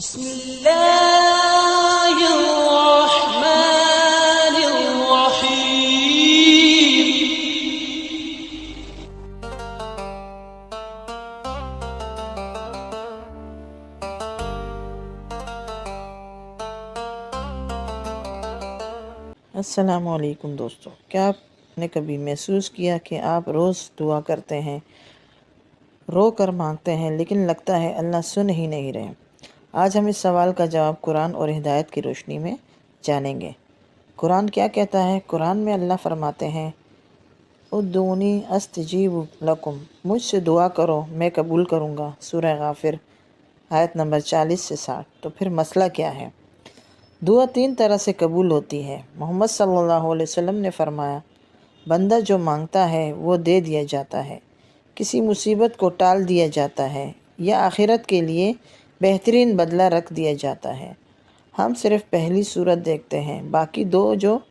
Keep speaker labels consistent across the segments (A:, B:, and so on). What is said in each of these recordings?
A: बिस्मिल्लाहिर्रहमानिर्रहीम।
B: अस्सलामुअलैकुम दोस्तों, क्या आपने कभी महसूस किया कि आप रोज़ दुआ करते हैं, रो कर मांगते हैं, लेकिन लगता है अल्लाह सुन ही नहीं रहे। आज हम इस सवाल का जवाब कुरान और हिदायत की रोशनी में जानेंगे। कुरान क्या कहता है? कुरान में अल्लाह फरमाते हैं, उद्दूनी अस्तजीब लकुम, मुझसे दुआ करो मैं कबूल करूँगा। सूरह गाफिर आयत नंबर 40 से 60। तो फिर मसला क्या है? दुआ 3 तरह से कबूल होती है। मोहम्मद सल्लल्लाहु अलैहि वसल्लम ने फरमाया, बंदा जो मांगता है वो दे दिया जाता है, किसी मुसीबत को टाल दिया जाता है या आखिरत के लिए बेहतरीन बदला रख दिया जाता है। हम सिर्फ पहली सूरत देखते हैं, बाकी दो जो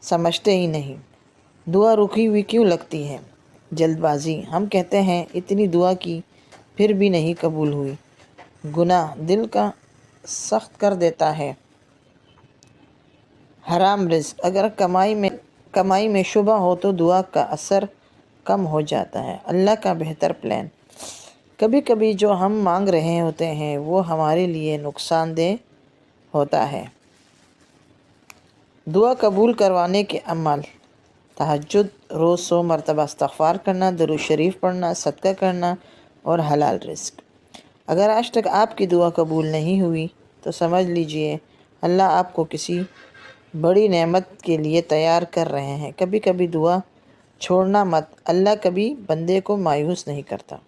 B: समझते ही नहीं। दुआ रुकी हुई क्यों लगती है? जल्दबाजी। हम कहते हैं इतनी दुआ की फिर भी नहीं कबूल हुई। गुनाह दिल का सख्त कर देता है। हराम रिज़्क, अगर कमाई में शुबा हो तो दुआ का असर कम हो जाता है। अल्लाह का बेहतर प्लान, कभी कभी जो हम मांग रहे होते हैं वो हमारे लिए नुकसानदेह होता है। दुआ कबूल करवाने के अमल, तहज्जुद, रोज़ 100 मरतबा इस्तिग़फ़ार करना, दुरूद शरीफ पढ़ना, सदका करना और हलाल रिज़्क। अगर आज तक आपकी दुआ कबूल नहीं हुई तो समझ लीजिए अल्लाह आपको किसी बड़ी नेमत के लिए तैयार कर रहे हैं। कभी कभी दुआ छोड़ना मत, अल्लाह कभी बंदे को मायूस नहीं करता।